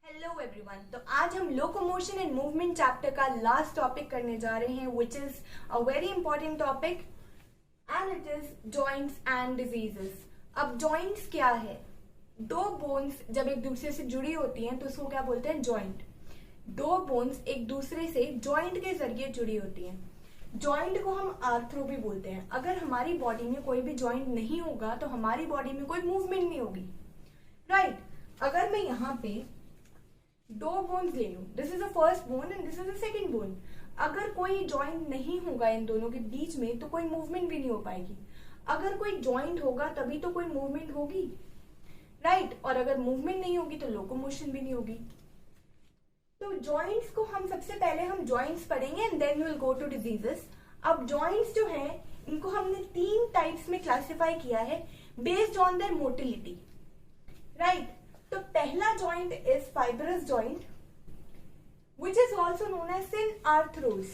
Hello everyone. तो आज हम लोकोमोशन एंड मूवमेंट चैप्टर का लास्ट टॉपिक करने जा रहे हैं which is a very important topic and it is joints and diseases. अब जॉइंट्स क्या है? दो बोन्स जब एक दूसरे से जुड़ी होती हैं तो उसको क्या बोलते हैं? जॉइंट। दो बोन्स एक दूसरे से जॉइंट के जरिए जुड़ी होती हैं। जॉइंट को हम आर्थ्रो भी बोलते हैं। अगर हमारी बॉडी में कोई भी जॉइंट नहीं होगा तो हमारी बॉडी में कोई मूवमेंट नहीं होगी, राइट? अगर मैं यहाँ पे दो बोन्स ले लूं, this is the first bone and this is the second bone, अगर कोई जॉइंट नहीं होगा इन दोनों के बीच में तो कोई मूवमेंट भी नहीं हो पाएगी। अगर कोई जॉइंट होगा तभी तो कोई मूवमेंट होगी, राइट? और अगर मूवमेंट नहीं होगी तो लोकोमोशन भी नहीं होगी। तो जॉइंट्स को हम सबसे पहले हम जॉइंट्स पढ़ेंगे and then will go to diseases. अब जॉइंट्स जो है इनको हमने तीन टाइप्स में क्लासिफाई किया है based on their motility, right? तो पहला joint is fibrous joint which is also known as synarthrosis.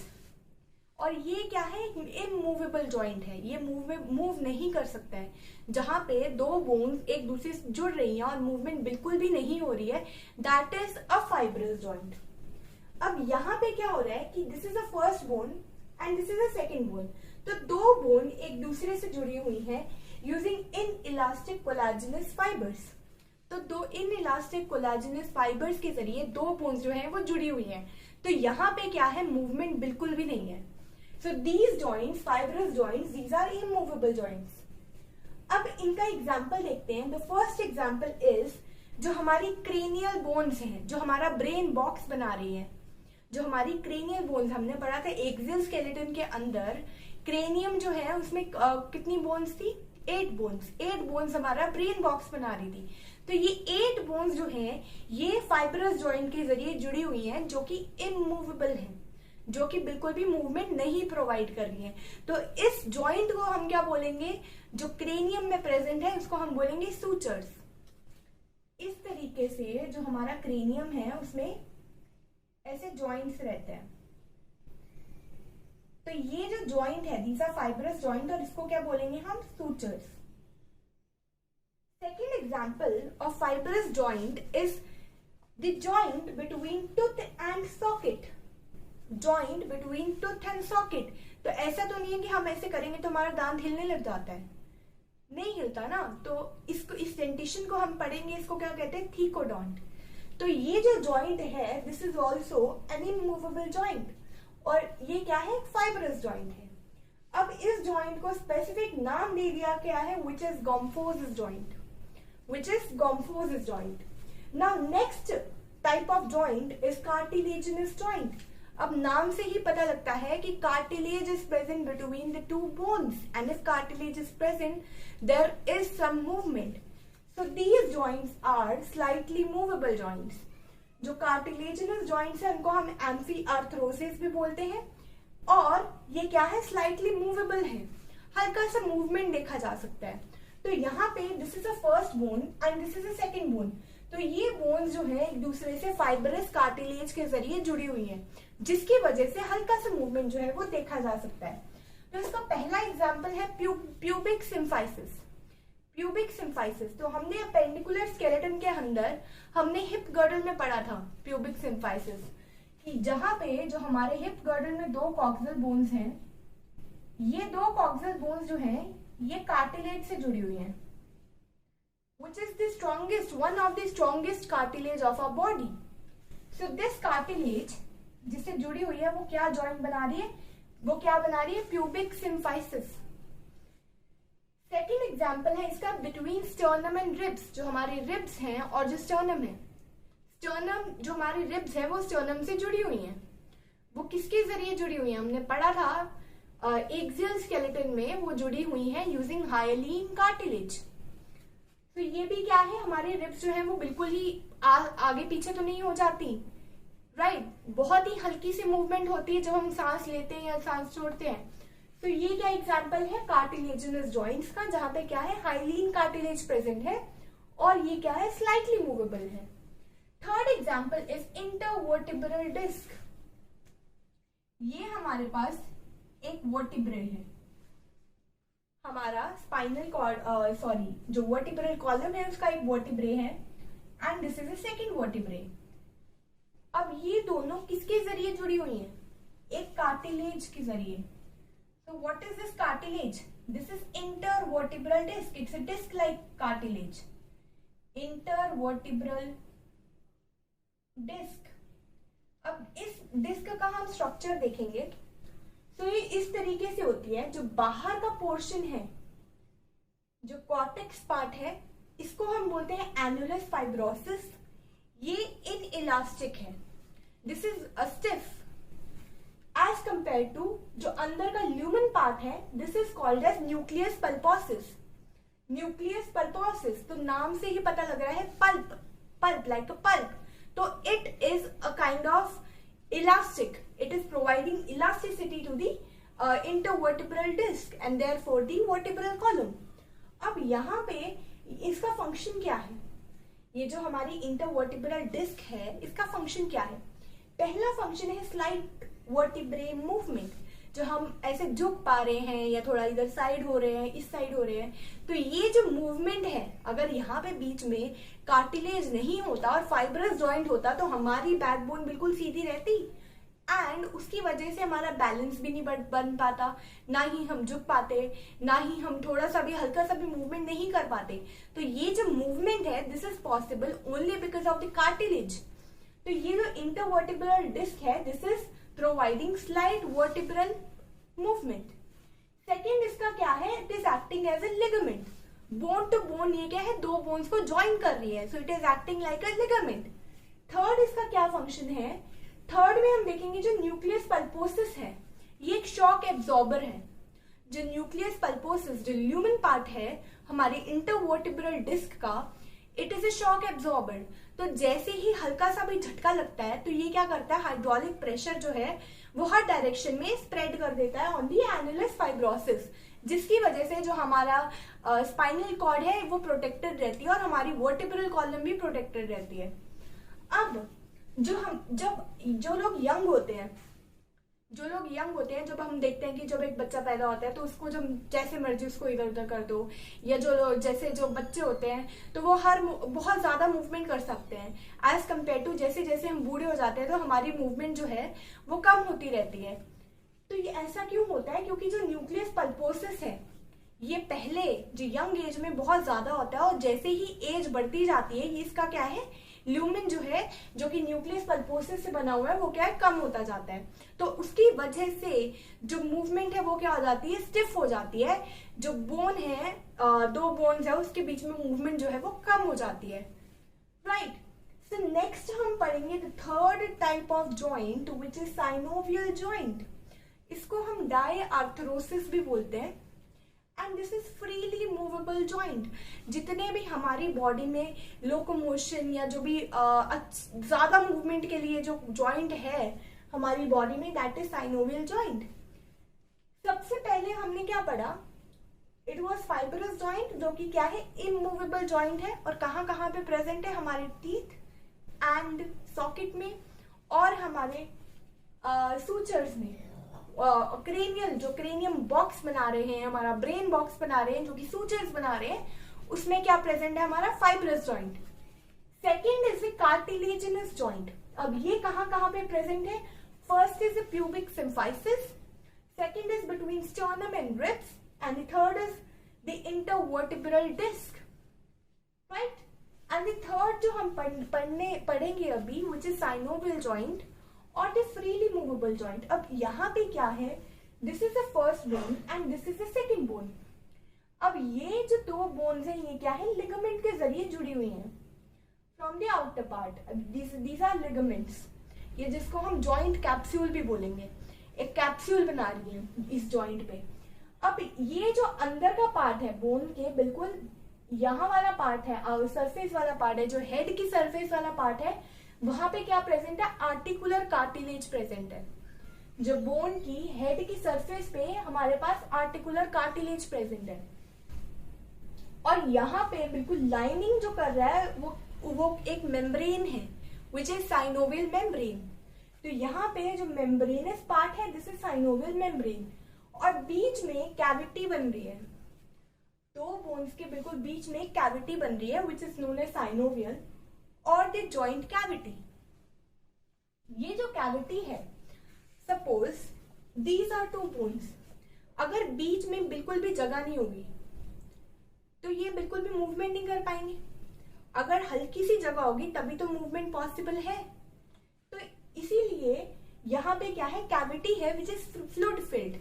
और ये क्या है? इमूवेबल जॉइंट है, ये मूव नहीं कर सकता है। जहां पे दो बोन्स एक दूसरे से जुड़ रही हैं और मूवमेंट बिल्कुल भी नहीं हो रही है, that is a fibrous joint. अब यहाँ पे क्या हो रहा है कि this is a first bone and this is a second bone. तो दो बोन एक दूसरे से जुड़ी हुई है यूजिंग इन इलास्टिक कोलाजिनस फाइबर्स। तो दो इन इलास्टिक कोलाजिनस फाइबर्स के जरिए दो बोन्स जो हैं वो जुड़ी हुई हैं। तो यहाँ पे क्या है? मूवमेंट बिल्कुल भी नहीं है। So these joints, fibrous joints, these are immovable joints. अब इनका एग्जाम्पल देखते हैं। द फर्स्ट एग्जाम्पल इज जो हमारी क्रेनियल बोन्स हैं, जो हमारा ब्रेन बॉक्स बना रही है। जो हमारी क्रेनियल बोन्स हमने पढ़ा था एक्सियल स्केलेटन के अंदर, क्रेनियम जो है उसमें कितनी बोन्स थी? 8 बोन्स। 8 बोन्स हमारा ब्रेन बॉक्स बना रही थी। तो ये 8 बोन्स जो हैं ये फाइब्रस जॉइंट के जरिए जुड़ी हुई हैं जो कि इमूवेबल हैं, जो कि बिल्कुल भी मूवमेंट नहीं प्रोवाइड कर रही हैं। तो इस जॉइंट को हम क्या बोलेंगे? जो क्रेनियम में प्रेजेंट है उसको हम बोलेंगे सूचर्स। इस तरीके से जो हमारा क्रेनियम है उसमें ऐसे जॉइंट्स रहते हैं। तो ये जो जॉइंट है दीज आर फाइब्रस जॉइंट और इसको क्या बोलेंगे हम? Sutures. Second example of fibrous joint is the joint between tooth and socket. Joint between tooth and socket. तो ऐसा तो नहीं है कि हम ऐसे करेंगे तो हमारा दांत हिलने लग जाता है, नहीं हिलता ना। तो इसको, इस डेंटिशन को हम पढ़ेंगे, इसको क्या कहते हैं? थीकोडोंट। तो ये जो जॉइंट है this is also N immovable joint और ये क्या है? फाइब्रस जॉइंट है। अब इस जॉइंट को स्पेसिफिक नाम दे दिया क्या है? Which is gomphosis joint. Which is Gomphosis joint. Now next type of joint is cartilaginous joint. अब नाम से ही पता लगता है कि cartilage is present between the two bones and if cartilage is present there is some movement. So these joints are slightly movable joints. जो cartilaginous joints है उनको हम amphiarthrosis भी बोलते हैं और ये क्या है? slightly movable है, हल्का सा movement देखा जा सकता है। तो यहाँ पे this is a first bone and this is a second bone. तो ये बोन्स जो है एक दूसरे से फाइब्रस कार्टिलेज के जरिए जुड़ी हुई हैं, जिसकी वजह से हल्का सा मूवमेंट जो है वो देखा जा सकता है। तो इसका पहला एग्जांपल है प्यूबिक सिम्फाइसिस। प्यूबिक सिम्फाइसिस तो हमने अपेंडिकुलर स्केलेटन के अंदर हमने हिप गर्डल में पढ़ा था प्यूबिक सिम्फाइसिस, कि जहां पे जो हमारे हिप गर्डल में दो कॉक्सियल बोन्स हैं, ये दो कॉक्सियल बोन्स जो हैं ये कार्टिलेज से जुड़ी हुई हैं, which is the strongest, one of the strongest cartilage of our body. So this cartilage जिससे जुड़ी हुई है वो क्या जॉइंट बना रही है? वो क्या बना रही है? Pubic symphysis. सेकेंड एग्जाम्पल है इसका बिटवीन स्टर्नम एंड रिब्स। जो हमारे रिब्स हैं और जो स्टर्नम है, स्टर्नम जो हमारी रिब्स है वो स्टर्नम से जुड़ी हुई हैं। वो किसके जरिए जुड़ी हुई है? हमने पढ़ा था एक्सियल स्केलेटन में वो जुड़ी हुई है यूजिंग हाइलीन कार्टिलेज। तो ये भी क्या है? हमारे रिब्स जो है वो बिल्कुल ही आगे पीछे तो नहीं हो जाती, राइट? बहुत ही हल्की सी मूवमेंट होती है जब हम सांस लेते हैं या सांस छोड़ते हैं। तो ये क्या एग्जांपल है? कार्टिलेजिनस जॉइंट्स का, जहां पे क्या है? हाइलीन कार्टिलेज प्रेजेंट है और ये क्या है? स्लाइटली मूवेबल है। Third example is intervertebral disc. ये हमारे पास एक वर्टिब्रे है, हमारा स्पाइनल कॉर्ड जो वर्टिब्रल कॉलम है उसका एक वर्टिब्रे है and this is a second vertebrae. अब ये दोनों किसके जरिए जुड़ी हुई हैं? एक कार्टिलेज के जरिए। So what is this cartilage? This is intervertebral disc. It's a disc-like cartilage. Intervertebral disc. अब इस डिस्क का हम स्ट्रक्चर देखेंगे तो ये इस तरीके से होती है। जो बाहर का पोर्शन है, जो कॉर्टेक्स पार्ट है, इसको हम बोलते हैं एनुलस फाइब्रोसिस। ये इनइलास्टिक है। This is a stiff as compare to जो अंदर का ल्यूमन पार्ट है, this is called as nucleus pulposis. Nucleus pulposis, तो नाम से ही पता लग रहा है pulp, pulp like a pulp. तो it is a kind of elastic, it is providing elasticity to the intervertebral disc and therefore the vertebral column। अब यहाँ पे इसका फंक्शन क्या है? ये जो हमारी इंटरवर्टिब्रल डिस्क है, इसका फंक्शन क्या है? पहला फंक्शन है स्लाइट वर्टिब्रे मूवमेंट। जो हम ऐसे झुक पा रहे हैं या थोड़ा इधर साइड हो रहे हैं, इस साइड हो रहे हैं, तो ये जो मूवमेंट है, अगर यहाँ पे बीच में कार्टिलेज नहीं होता और फाइब्रस जॉइंट होता तो हमारी बैकबोन बिल्कुल सीधी रहती एंड उसकी वजह से हमारा बैलेंस भी नहीं बन पाता, ना ही हम झुक पाते, ना ही हम थोड़ा सा भी हल्का सा भी मूवमेंट नहीं कर पाते। तो ये जो मूवमेंट है, this is possible only because of the cartilage. तो ये जो इंटरवर्टिब्रल डिस्क है, this is providing slight vertebral movement. Second इसका क्या है? It is acting as a ligament. Bone to bone ये क्या है? दो बोन्स को ज्वाइन कर रही है, so it is acting like a ligament. Third इसका क्या फंक्शन है? थर्ड में हम देखेंगे जो न्यूक्लियस पल्पोसिस है, ये एक शॉक एब्जॉर्बर है। जो न्यूक्लियस पल्पोसिस, जो ल्यूमन पार्ट है हमारे इंटरवर्टिब्रल डिस्क का, it is a shock absorber. तो जैसे ही हल्का सा भी झटका लगता है तो ये क्या करता है? हाइड्रोलिक प्रेशर जो है वो हर डायरेक्शन में स्प्रेड कर देता है ऑन दी एनुलस फाइब्रोसिस, जिसकी वजह से जो हमारा स्पाइनल कॉर्ड है वो प्रोटेक्टेड रहती है और हमारी वर्टिब्रल कॉलम भी प्रोटेक्टेड रहती है। अब जो लोग यंग होते हैं, जब हम देखते हैं कि जब एक बच्चा पैदा होता है तो उसको जब जैसे मर्जी उसको इधर उधर कर दो, या जो बच्चे होते हैं तो वो बहुत ज्यादा मूवमेंट कर सकते हैं एज कम्पेयर टू जैसे जैसे हम बूढ़े हो जाते हैं तो हमारी मूवमेंट जो है वो कम होती रहती है। तो ये ऐसा क्यों होता है? क्योंकि जो न्यूक्लियस पल्पोसिस है ये पहले जो यंग एज में बहुत ज्यादा होता है और जैसे ही एज बढ़ती जाती है, ये इसका क्या है? ल्यूमेन जो है, जो कि न्यूक्लियस पल्पोसिस से बना हुआ है, वो क्या है? कम होता जाता है। तो उसकी वजह से जो मूवमेंट है वो क्या हो जाती है? स्टिफ हो जाती है। जो बोन है, दो बोन्स है, उसके बीच में मूवमेंट जो है वो कम हो जाती है। राइट। सो नेक्स्ट हम पढ़ेंगे the third type of joint which is synovial joint. इसको हम डायआर्थरोसिस भी बोलते हैं and this is freely movable joint. जितने भी हमारी बॉडी में लोकोमोशन या जो भी ज्यादा मूवमेंट के लिए जो जॉइंट है हमारी बॉडी में, दैट इज साइनोवियल जॉइंट। सबसे पहले हमने क्या पढ़ा? इट वॉज फाइब्रस जॉइंट, जो कि क्या है? इमूवेबल जॉइंट है। और कहाँ कहाँ पे प्रेजेंट है? हमारे टीथ एंड सॉकेट में और हमारे सूचर्स में। क्रेनियल, जो क्रेनियम बॉक्स बना रहे हैं, हमारा ब्रेन बॉक्स बना रहे हैं, जो कि सूचर्स बना रहे हैं, उसमें क्या प्रेजेंट है? हमारा fibrous joint. Second is the cartilaginous joint. अब ये कहाँ कहाँ पे प्रेजेंट है? First is the pubic symphysis, second is between sternum and ribs, and the third is the intervertebral disc. Right. And the third जो हम पढ़ेंगे अभी, विच इज साइनोवियल जॉइंट और द फ्रीली मूवेबल जॉइंट। अब यहाँ पे क्या है? This is the first bone and this is the second bone. अब ये जो दो बोन्स हैं, ये क्या है? लिगामेंट के जरिए जुड़ी हुई हैं from the outer part. These are ligaments. ये जिसको हम जॉइंट कैप्सूल भी बोलेंगे, एक कैप्सूल बना रही है इस जॉइंट पे। अब ये जो अंदर का पार्ट है बोन के, बिल्कुल यहाँ वाला पार्ट है, सरफेस वाला पार्ट है, जो हेड की सरफेस वाला पार्ट है, वहां पे क्या प्रेजेंट है? आर्टिकुलर कार्टिलेज प्रेजेंट है। जो बोन की हेड की सरफेस पे हमारे पास आर्टिकुलर कार्टिलेज प्रेजेंट है। और यहाँ पे बिल्कुल लाइनिंग जो कर रहा है वो एक मेम्ब्रेन है, विच इज साइनोवियल मेम्ब्रेन। तो यहाँ पे जो मेम्ब्रेनस पार्ट है, दिस इज साइनोवियल मेम्ब्रेन। और बीच में कैविटी बन रही है, दो बोन्स के बिल्कुल बीच में कैविटी बन रही है, which is known as synovial और द जॉइंट कैविटी। ये जो कैविटी है, suppose these are two bones, अगर बीच में बिल्कुल भी जगह नहीं होगी तो ये बिल्कुल भी मूवमेंट नहीं कर पाएंगे। अगर हल्की सी जगह होगी तभी तो मूवमेंट पॉसिबल है। तो इसीलिए यहाँ पे क्या है, कैविटी है विच इज फ्लूइड फिल्ड।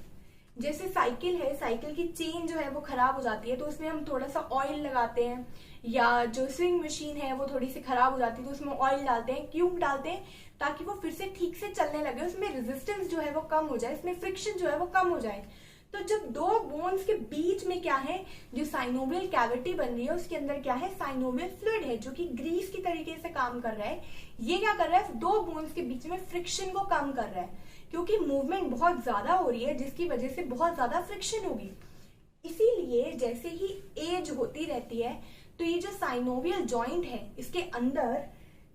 जैसे साइकिल है, साइकिल की चेन जो है वो खराब हो जाती है तो उसमें हम थोड़ा सा ऑयल लगाते हैं, या जो स्विंग मशीन है वो थोड़ी सी खराब हो जाती है तो उसमें ऑयल डालते हैं। क्यों डालते हैं? ताकि वो फिर से ठीक से चलने लगे, उसमें रेजिस्टेंस जो है वो कम हो जाए, इसमें फ्रिक्शन जो है वो कम हो जाए। तो जब दो बोन्स के बीच में क्या है, जो साइनोवियल कैविटी बन रही है उसके अंदर क्या है, साइनोवियल फ्लूइड है जो कि ग्रीस की तरीके से काम कर रहा है। ये क्या कर रहा है, दो बोन्स के बीच में फ्रिक्शन को कम कर रहा है, क्योंकि मूवमेंट बहुत ज्यादा हो रही है जिसकी वजह से बहुत ज्यादा फ्रिक्शन होगी। इसीलिए जैसे ही एज होती रहती है तो ये जो साइनोवियल जॉइंट है इसके अंदर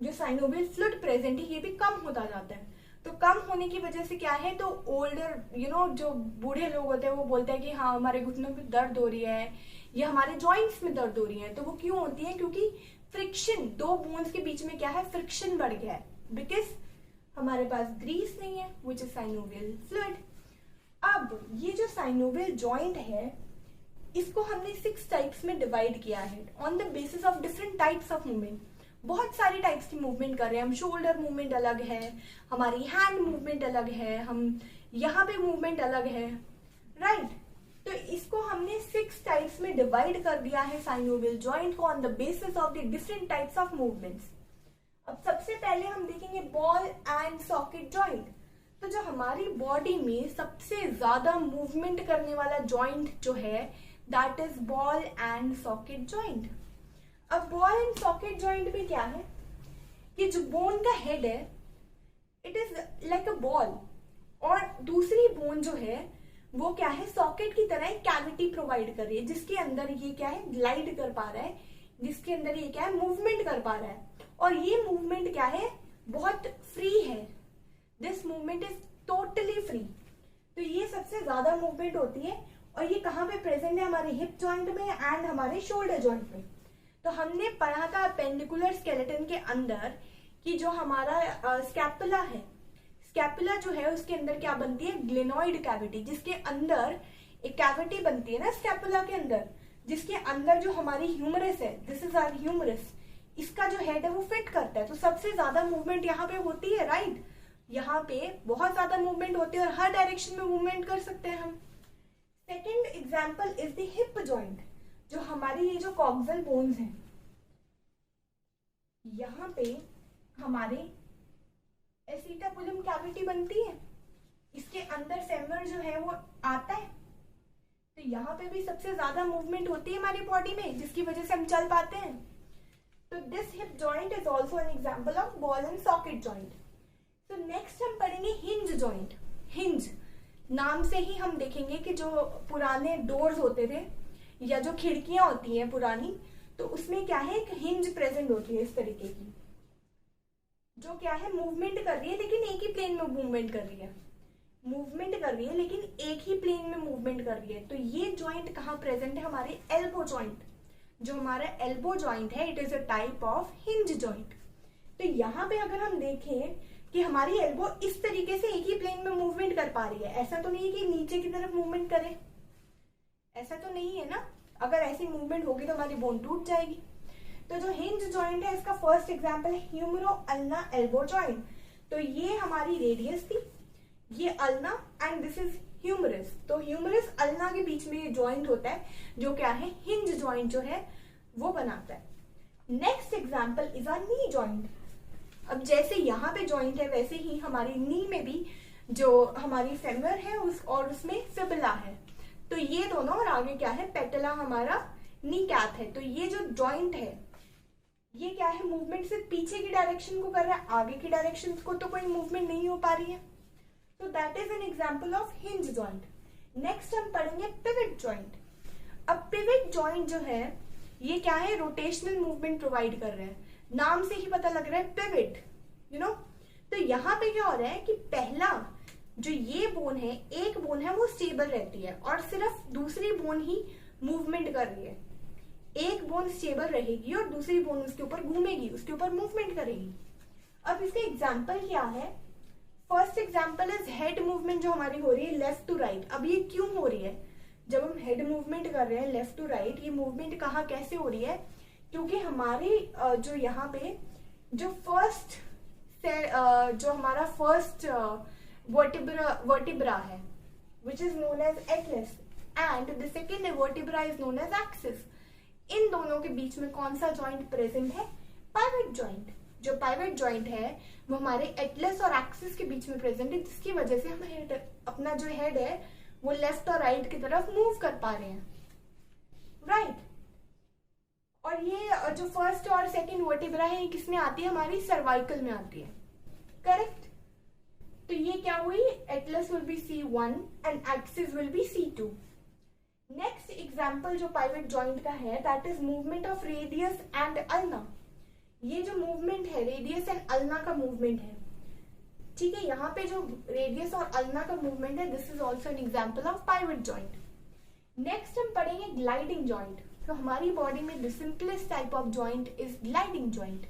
जो साइनोवियल फ्लूइड प्रेजेंट है ये भी कम होता जाता है। तो कम होने की वजह से क्या है, तो ओल्डर जो बूढ़े लोग होते हैं वो बोलते हैं कि हाँ हमारे घुटनों में दर्द हो रही है या हमारे जॉइंट्स में दर्द हो रही है। तो वो क्यों होती है, क्योंकि फ्रिक्शन, दो बोन्स के बीच में क्या है, फ्रिक्शन बढ़ गया है, बिकॉज हमारे पास ग्रीस नहीं है विच इज साइनोवियल फ्लूइड। अब ये जो साइनोवियल जॉइंट है इसको हमने 6 टाइप्स में डिवाइड किया है on the basis of different types of movement. बहुत सारी टाइप्स की मूवमेंट कर रहे हैं हम। शोल्डर मूवमेंट अलग है, हमारी हैंड मूवमेंट अलग है, हम यहाँ पे मूवमेंट अलग है, राइट। तो इसको हमने 6 टाइप्स में डिवाइड कर दिया है साइनोवियल जॉइंट को on the basis of the different types of movements. अब सबसे पहले हम देखेंगे बॉल एंड सॉकेट जॉइंट। तो जो हमारी बॉडी में सबसे ज्यादा मूवमेंट करने वाला जॉइंट जो है that is ball and socket joint. अब बॉल एंड सॉकेट जॉइंट में क्या है कि जो बोन का हेड है it is like a ball, और दूसरी बोन जो है वो क्या है, सॉकेट की तरह एक कैविटी प्रोवाइड कर रही है जिसके अंदर ये क्या है, ग्लाइड कर पा रहा है, जिसके अंदर ये क्या है, मूवमेंट कर पा रहा है। और ये मूवमेंट क्या है, बहुत फ्री है। This movement is totally free. तो ये सबसे ज्यादा मूवमेंट होती है और ये कहाँ पे प्रेजेंट है, हमारे हिप जॉइंट में एंड हमारे शोल्डर जॉइंट में। तो हमने पढ़ा था अपेंडिकुलर स्केलेटन के अंदर कि जो हमारा स्कैपुला है, स्कैपुला जो है उसके अंदर क्या बनती है, ग्लेनोइड कैविटी, जिसके अंदर एक कैविटी बनती है ना स्कैपुला के अंदर, जिसके अंदर जो हमारी ह्यूमरस है, दिस इज आवर ह्यूमरस, इसका जो हेड है वो फिट करता है। तो सबसे ज्यादा मूवमेंट यहाँ पे होती है, राइट। यहाँ पे बहुत ज्यादा मूवमेंट होती है और हर डायरेक्शन में मूवमेंट कर सकते हैं हम। Second example is the hip joint. जो हमारी ये जो कॉक्सियल बोन्स हैं, यहाँ पे हमारे एसिटापुलम कैविटी बनती है, इसके अंदर फेमर जो है वो आता है। तो यहाँ पे भी सबसे ज्यादा मूवमेंट होती है हमारी बॉडी में जिसकी वजह से हम चल पाते हैं। तो this hip joint is also an example of ball and socket joint. तो नेक्स्ट हम पढ़ेंगे हिंज जॉइंट। हिंज नाम से ही हम देखेंगे कि जो पुराने डोर्स होते थे या जो खिड़कियां होती हैं पुरानी, तो उसमें क्या है, एक हिंज प्रेजेंट होती है इस तरीके की, जो क्या है, मूवमेंट कर रही है लेकिन एक ही प्लेन में मूवमेंट कर रही है, मूवमेंट कर रही है लेकिन एक ही प्लेन में मूवमेंट कर रही है। तो ये जॉइंट कहाँ प्रेजेंट है, हमारे एल्बो जॉइंट। जो हमारा एल्बो जॉइंट है it is a type of hinge joint. तो यहाँ पे अगर हम देखें कि हमारी एल्बो इस तरीके से एक ही प्लेन में मूवमेंट कर पा रही है, ऐसा तो नहीं है कि नीचे की तरफ मूवमेंट करे, ऐसा तो नहीं है ना। अगर ऐसी मूवमेंट होगी तो हमारी बोन टूट जाएगी। तो जो हिंज जॉइंट है इसका फर्स्ट एग्जांपल है ह्यूमरो अल्ना एल्बो जॉइंट। तो ये हमारी रेडियस थी, ये ulna and this is humerus. तो ह्यूमरस अल्ना के बीच में ये जॉइंट होता है जो क्या है, हिंज जॉइंट जो है वो बनाता है। Next example is a knee joint. अब जैसे यहाँ पे जॉइंट है वैसे ही हमारी नी में भी जो हमारी फेमर है और उसमें फिबुला है। तो ये दोनों, और आगे क्या है, पेटला हमारा नी कैप है। तो ये जो जॉइंट है ये क्या है, मूवमेंट सिर्फ पीछे की डायरेक्शन को कर रहा है, आगे की डायरेक्शन को तो कोई मूवमेंट नहीं हो पा रही है। तो that is an example of hinge joint. Next हम पढ़ेंगे पिवट जॉइंट। अब पिवट जॉइंट जो है ये क्या है, रोटेशनल मूवमेंट प्रोवाइड कर रहे हैं, नाम से ही पता लग रहा है पिवट, यू नो। तो यहाँ पे क्या हो रहा है कि पहला जो ये बोन है, एक बोन है वो स्टेबल रहती है और सिर्फ दूसरी बोन ही मूवमेंट कर रही है। एक बोन स्टेबल रहेगी और दूसरी बोन उसके ऊपर घूमेगी, उसके ऊपर मूवमेंट करेगी। अब इसका एग्जाम्पल क्या है, first example is head movement जो हमारी हो रही है लेफ्ट टू राइट। अब ये क्यों हो रही है? जब हम हेड मूवमेंट कर रहे हैं लेफ्ट टू राइट, ये मूवमेंट कहाँ कैसे हो रही है? क्योंकि हमारी जो यहाँ पे जो फर्स्ट जो हमारा फर्स्ट वर्टिब्रा है which is known as atlas and the second vertebra is known as axis, इन दोनों के बीच में कौन सा जॉइंट प्रेजेंट है? Pivot joint. जो पाइवट जॉइंट है वो हमारे एटलस और एक्सिस के बीच में प्रेजेंट है, जिसकी वजह से हम हेड, अपना जो हेड है वो लेफ्ट और राइट की तरफ मूव कर पा रहे हैं, राइट। और ये जो फर्स्ट और सेकंड वर्टिब्रा है ये किसमें आती है? हमारी सर्वाइकल में आती है, करेक्ट। तो ये क्या हुई? Atlas will be C1 and axis will be C2। Next example जो पाइवट जॉइंट का है that is movement of radius and ulna. ये जो मूवमेंट है रेडियस एंड अल्ना का मूवमेंट है, ठीक है। यहाँ पे जो रेडियस और अल्ना का मूवमेंट है this is also an example of pivot joint. Next हम पढ़ेंगे ग्लाइडिंग जॉइंट। तो हमारी बॉडी में the simplest type of joint is gliding joint.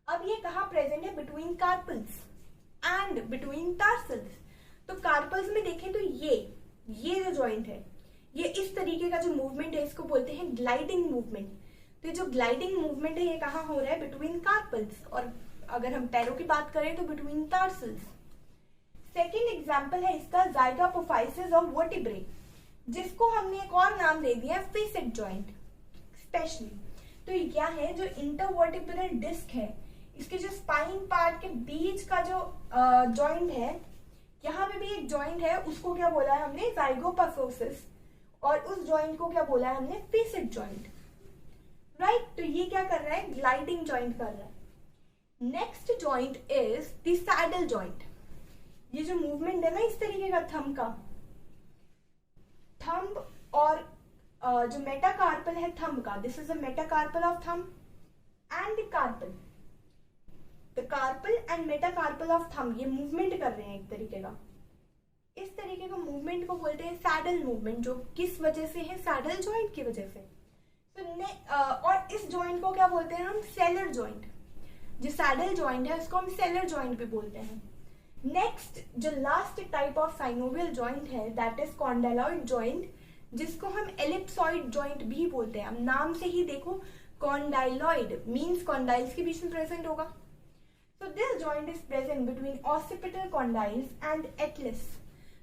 अब ये कहाँ प्रेजेंट है? Between carpals and between tarsals. तो कार्पल्स में देखें तो ये जो जॉइंट है ये इस तरीके का जो मूवमेंट है इसको बोलते हैं ग्लाइडिंग मूवमेंट। तो ये जो ग्लाइडिंग मूवमेंट है ये कहाँ हो रहा है? बिटवीन कार्पल्स, और अगर हम पैरों की बात करें तो बिटवीन टार्सल्स। सेकेंड एग्जाम्पल है इसका ज़ाइगोपोफाइसिस ऑफ वर्टिब्रे, जिसको हमने एक और नाम दे दिया फैसेट जॉइंट स्पेशली। तो ये क्या है? जो इंटरवर्टिब्रल डिस्क है इसके जो स्पाइन पार्ट के बीच का जो जॉइंट है, यहाँ पे भी एक जॉइंट है, उसको क्या बोला है हमने? ज़ाइगोपोफाइसिस, और उस जॉइंट को क्या बोला है हमने? Facet joint, right. तो ये क्या कर रहा है? ग्लाइडिंग जॉइंट कर रहा है। Next joint is the saddle joint. ये जो मूवमेंट है ना इस तरीके का थंब और जो मेटाकार्पल है थंब का, this is a metacarpal of thumb and the carpal. The carpal and metacarpal of thumb ये मूवमेंट कर रहे हैं एक तरीके का। इस तरीके का मूवमेंट को बोलते हैं सैडल मूवमेंट, जो किस वजह से है? सैडल जॉइंट की वजह से। तो और इस जॉइंट को क्या बोलते हैं हम? Seller joint. जो सैडल जॉइंट है उसको हम सेलर जॉइंट भी बोलते हैं। नेक्स्ट जो last type of synovial joint है दैट इज कॉन्डाइलॉइड जॉइंट, जिसको हम एलिप्सॉइड जॉइंट भी बोलते हैं। अब नाम से ही देखो कॉन्डाइलॉइड मींस कॉन्डाइल्स के बीच में प्रेजेंट होगा। So this joint is present between occipital condyles and atlas।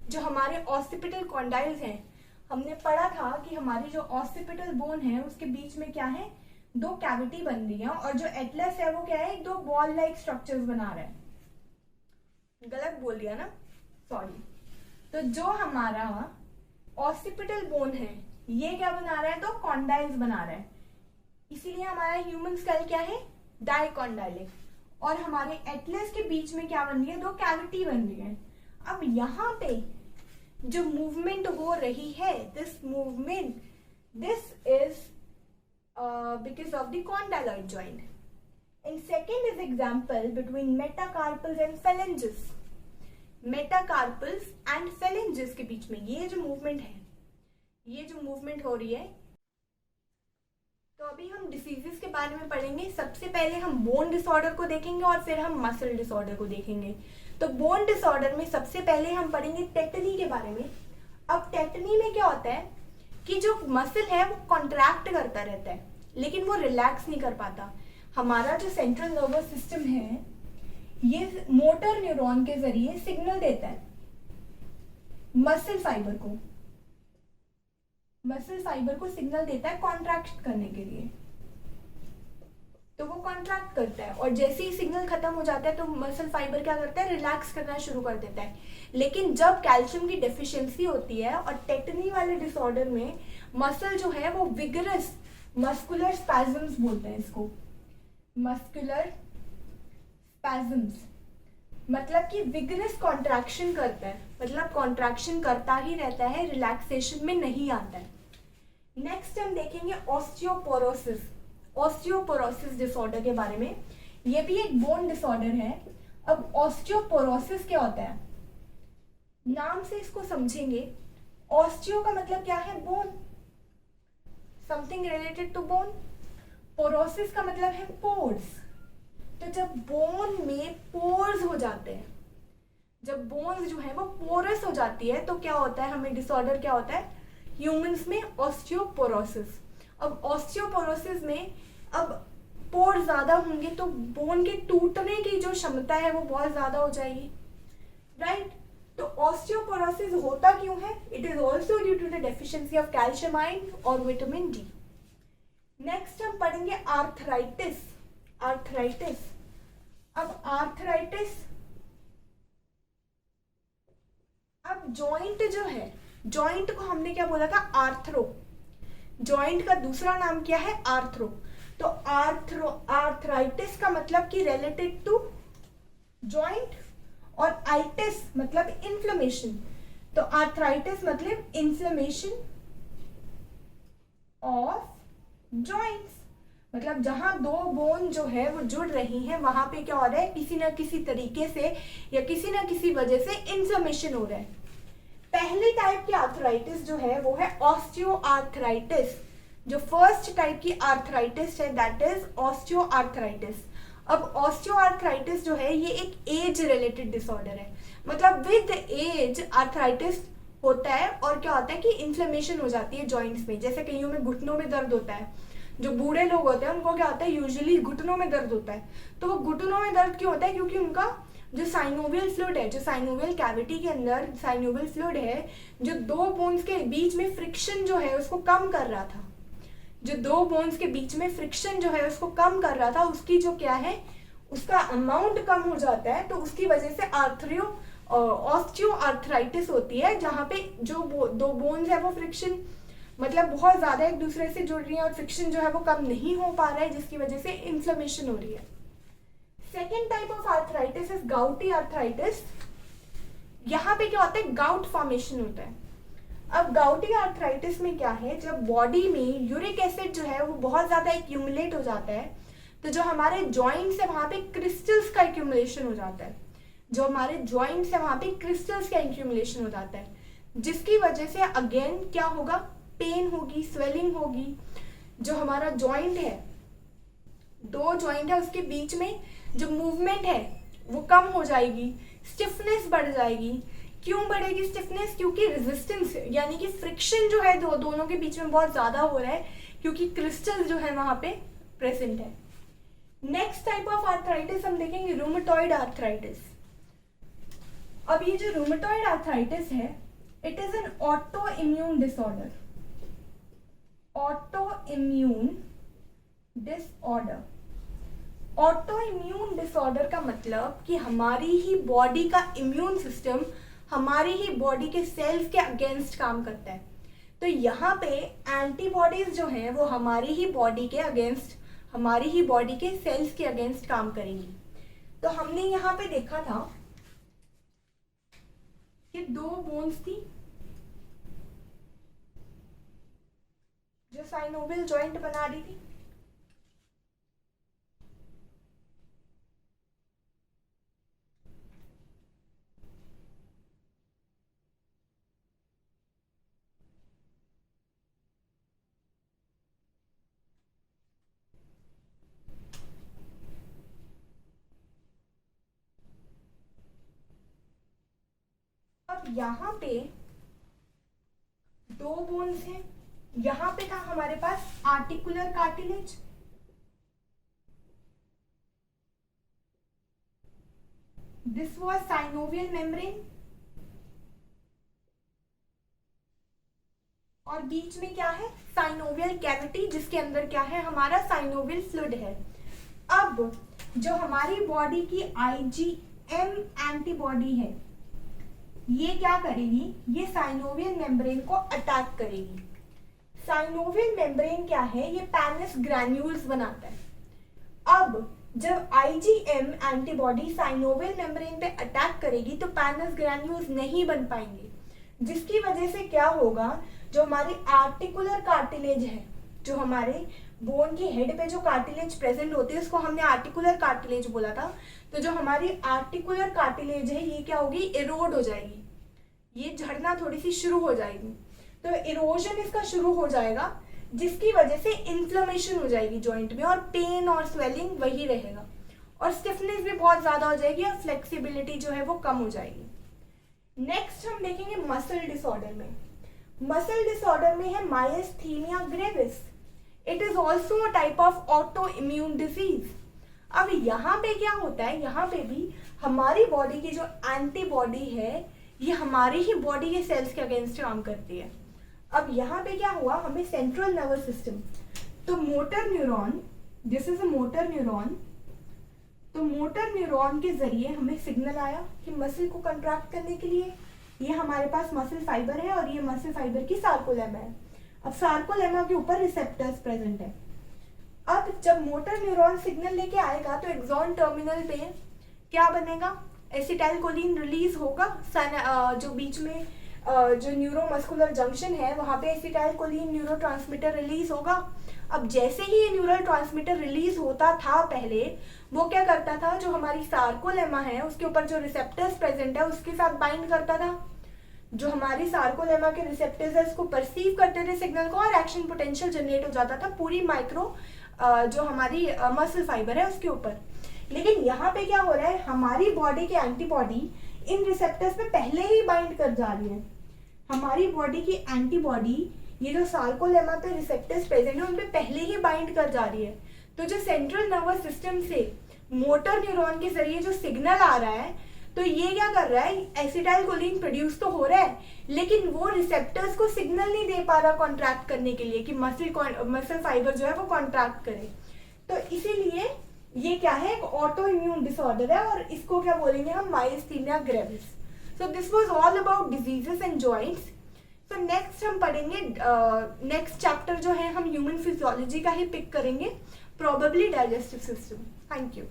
जो हमारे occipital condyles हैं, हमने पढ़ा था कि हमारी जो occipital bone है उसके बीच में क्या है? दो कैविटी बन रही है, और जो एटलस है वो क्या है? दो बॉल लाइक स्ट्रक्चर्स बना रहा है। गलत बोल दिया ना, सॉरी। तो जो हमारा ऑसिपिटल बोन है ये क्या बना रहा है? तो कॉन्डाइल्स बना रहा है। इसीलिए हमारा ह्यूमन स्कल क्या है? डाइकॉन्डाइलिक। और हमारे एटलस के बीच में क्या बन रही है? दो कैविटी बन रही है। अब यहाँ पे जो मूवमेंट हो रही है this movement this is because of the condyloid joint. And second is example between metacarpals and phalanges. Metacarpals and phalanges के बीच में ये जो मूवमेंट है, ये जो मूवमेंट हो रही है। तो अभी हम डिसीजेस के बारे में पढ़ेंगे। सबसे पहले हम बोन डिसऑर्डर को देखेंगे और फिर हम मसल डिसऑर्डर को देखेंगे। तो बोन डिसऑर्डर में सबसे पहले हम पढ़ेंगे टेटनी के बारे में। अब टेटनी में क्या होता है कि जो मसल है वो कॉन्ट्रैक्ट करता रहता है लेकिन वो रिलैक्स नहीं कर पाता। हमारा जो सेंट्रल नर्वस सिस्टम है ये मोटर न्यूरॉन के जरिए सिग्नल देता है मसल फाइबर को सिग्नल देता है कॉन्ट्रैक्ट करने के लिए। तो वो कॉन्ट्रैक्ट करता है और जैसे ही सिग्नल खत्म हो जाता है तो मसल फाइबर क्या करता है? रिलैक्स करना शुरू कर देता है। लेकिन जब कैल्शियम की डेफिशिएंसी होती है और टेटनी वाले डिसऑर्डर में मसल जो है वो विगरस मस्कुलर स्पैजम्स बोलते हैं इसको। मस्कुलर स्पैजम्स मतलब कि विगरस कॉन्ट्रैक्शन करता है, मतलब कॉन्ट्रैक्शन करता ही रहता है, रिलैक्सेशन में नहीं आता है। नेक्स्ट हम देखेंगे ऑस्टियोपोरोसिस डिसऑर्डर के बारे में। ये भी एक बोन डिसऑर्डर है। अब ऑस्टियोपोरोसिस क्या होता है? नाम से इसको समझेंगे। ऑस्टियो का मतलब क्या है? Bone, something related to bone. Porosis का मतलब है पोर्स। तो जब बोन में पोर्स हो जाते हैं जब बोन्स जो है वो पोरस हो जाती है तो क्या होता है, हमें डिसऑर्डर क्या होता है ह्यूमंस में, ऑस्टियोपोरोसिस। अब ऑस्टियोपोरोसिस में अब पोर ज्यादा होंगे तो बोन के टूटने की जो क्षमता है वो बहुत ज्यादा हो जाएगी, राइट। तो ऑस्टियोपोरोसिस होता क्यों है, it is also due to the deficiency of calcium ion और विटामिन डी। नेक्स्ट हम पढ़ेंगे आर्थराइटिस। आर्थराइटिस, अब आर्थराइटिस, अब जॉइंट जो है, जॉइंट को हमने क्या बोला था आर्थरो, जॉइंट का दूसरा नाम क्या है आर्थरो। तो आर्थराइटिस का मतलब कि रिलेटेड टू जॉइंट, और आइटिस मतलब इन्फ्लेमेशन। तो आर्थराइटिस मतलब इन्फ्लेमेशन ऑफ जॉइंट्स, मतलब जहां दो बोन जो है वो जुड़ रही हैं वहां पे क्या हो रहा है, किसी ना किसी तरीके से या किसी ना किसी वजह से इन्फ्लेमेशन हो रहा है। पहली टाइप की आर्थराइटिस जो है वो है ऑस्टियोआर्थराइटिस। जो फर्स्ट टाइप की आर्थराइटिस है दैट इज ऑस्टियोआर्थराइटिस। अब ऑस्टियोआर्थराइटिस जो है ये एक एज रिलेटेड डिसऑर्डर है, मतलब विद एज आर्थराइटिस होता है और क्या होता है कि इन्फ्लेमेशन हो जाती है जॉइंट्स में। जैसे कईयों में घुटनों में दर्द होता है, जो बूढ़े लोग होते हैं उनको क्या होता है यूजुअली घुटनों में दर्द होता है। तो वो घुटनों में दर्द क्यों होता है, क्योंकि उनका जो साइनोवियल फ्लूइड है, जो साइनोवियल कैविटी के अंदर साइनोवियल फ्लूइड है, जो दो बोन्स के बीच में फ्रिक्शन जो है उसको कम कर रहा था, जो दो बोन्स के बीच में फ्रिक्शन जो है उसको कम कर रहा था, उसकी जो क्या है उसका अमाउंट कम हो जाता है। तो उसकी वजह से ऑस्टियोआर्थराइटिस होती है, जहां पे जो दो बोन्स है वो फ्रिक्शन मतलब बहुत ज्यादा एक दूसरे से जुड़ रही है और फ्रिक्शन जो है वो कम नहीं हो पा रहा है, जिसकी वजह से इन्फ्लेमेशन हो रही है। Second type of arthritis is gouty arthritis. यहाँ पे क्या होता है गाउट फॉर्मेशन होता है। अब गाउटी आर्थराइटिस में क्या है, जब बॉडी में यूरिक एसिड जो है वो बहुत ज्यादा एक्यूमुलेट हो जाता है तो जो हमारे जॉइंट्स है वहां पे क्रिस्टल्स का एक्यूमुलेशन हो जाता है, जो हमारे जॉइंट्स है वहां पे क्रिस्टल्स का एक्यूमुलेशन हो जाता है, जिसकी वजह से अगेन क्या होगा पेन होगी, स्वेलिंग होगी। जो हमारा जॉइंट है, दो जॉइंट है उसके बीच में जो मूवमेंट है वो कम हो जाएगी, स्टिफनेस बढ़ जाएगी। क्यों बढ़ेगी स्टिफनेस, क्योंकि रेजिस्टेंस यानी कि फ्रिक्शन जो है दोनों के बीच में बहुत ज्यादा हो रहा है, क्योंकि क्रिस्टल जो है वहां पे प्रेजेंट है। नेक्स्ट टाइप ऑफ आर्थराइटिस हम देखेंगे रूमेटॉइड आर्थराइटिस। अब ये जो रूमेटॉइड आर्थराइटिस है it is an auto immune disorder. Auto immune disorder, auto immune disorder का मतलब कि हमारी ही बॉडी का इम्यून सिस्टम हमारी ही बॉडी के सेल्स के अगेंस्ट काम करता है। तो यहाँ पे एंटीबॉडीज जो हैं वो हमारी ही बॉडी के अगेंस्ट, हमारी ही बॉडी के सेल्स के अगेंस्ट काम करेंगी। तो हमने यहाँ पे देखा था कि दो बोन्स थी जो साइनोवियल जॉइंट बना रही थी। अब यहाँ पे दो बोन्स हैं, यहाँ पे था हमारे पास articular cartilage, this was synovial membrane, और बीच में क्या है साइनोवियल कैविटी, जिसके अंदर क्या है हमारा साइनोवियल फ्लूइड है। अब जो हमारी बॉडी की IgM एंटीबॉडी है ये क्या करेगी, ये साइनोवियल मेम्ब्रेन को अटैक करेगी। साइनोवियल मेम्ब्रेन क्या है, ये पैनस ग्रैन्यूल्स बनाता है। अब जब IgM एंटीबॉडी साइनोवियल मेम्ब्रेन पे अटैक करेगी तो पैनस ग्रैन्यूल्स नहीं बन पाएंगे, जिसकी वजह से क्या होगा, जो हमारी आर्टिकुलर कार्टिलेज है, जो हमारे बोन की हेड पे जो कार्टिलेज प्रेजेंट होती है उसको हमने आर्टिकुलर कार्टिलेज बोला था। तो जो हमारी आर्टिकुलर कार्टिलेज है ये क्या होगी, इरोड हो जाएगी, ये झड़ना थोड़ी सी शुरू हो जाएगी। तो इरोजन इसका शुरू हो जाएगा, जिसकी वजह से इन्फ्लेमेशन हो जाएगी जॉइंट में, और पेन और स्वेलिंग वही रहेगा, और स्टिफनेस भी बहुत ज्यादा हो जाएगी और फ्लेक्सिबिलिटी जो है वो कम हो जाएगी। नेक्स्ट हम देखेंगे मसल डिसऑर्डर में। मसल डिसऑर्डर में है myasthenia gravis. It is also a type of auto immune disease. अब यहाँ पे क्या होता है, यहाँ पे भी हमारी बॉडी की जो एंटीबॉडी है ये हमारी ही बॉडी के सेल्स के अगेंस्ट काम करती है। अब यहाँ पे क्या हुआ, हमें सेंट्रल नर्वस सिस्टम, तो motor neuron, this is a motor neuron, तो मोटर न्यूरॉन के जरिए हमें सिग्नल आया कि मसल को कंट्रैक्ट करने के लिए ये हमारे पास मसल फाइबर है और ये मसल फाइबर की सार्कोलेमा है। अब सार्कोलेमा के ऊपर रिसेप्टर्स प्रेजेंट है। अब जब मोटर न्यूरॉन सिग्नल लेके आएगा तो एक्सॉन टर्मिनल पे क्या बनेगा, एसिटाइलकोलिन रिलीज होगा, जो बीच में जो न्यूरोमस्कुलर जंक्शन है वहां पे एसिटाइलकोलिन न्यूरोट्रांसमीटर रिलीज होगा। अब जैसे ही ये न्यूरल ट्रांसमीटर रिलीज होता था पहले, वो क्या करता था, जो हमारी सार्कोलेमा है उसके ऊपर जो रिसेप्टर्स प्रेजेंट है उसके साथ बाइंड करता था। जो हमारी सार्कोलेमा के रिसेप्टर्स है उसको परसीव करते थे सिग्नल को और एक्शन पोटेंशियल जनरेट हो जाता था पूरी माइक्रो जो हमारी मसल फाइबर है उसके ऊपर। लेकिन यहाँ पे क्या हो रहा है, हमारी बॉडी की एंटीबॉडी इन रिसेप्टर्स पे पहले ही बाइंड कर जा रही है। हमारी बॉडी की एंटीबॉडी ये जो सार्कोलेमा पे रिसेप्टर्स प्रेजेंट है उन पे पहले ही बाइंड कर जा रही है। तो जो सेंट्रल नर्वस सिस्टम से मोटर न्यूरॉन के जरिए जो सिग्नल आ रहा है, तो ये क्या कर रहा है, एसिटाइलकोलिन प्रोड्यूस तो हो रहा है लेकिन वो रिसेप्टर्स को सिग्नल नहीं दे पा रहा कॉन्ट्रैक्ट करने के लिए कि मसल फाइबर जो है वो कॉन्ट्रैक्ट करे। तो इसीलिए ये क्या है, एक ऑटो इम्यून डिसऑर्डर है और इसको क्या बोलेंगे हम, myasthenia gravis. So this was all about diseases and joints. तो नेक्स्ट हम पढ़ेंगे, नेक्स्ट चैप्टर जो है हम ह्यूमन फिजियोलॉजी का ही पिक करेंगे, probably digestive system. Thank you.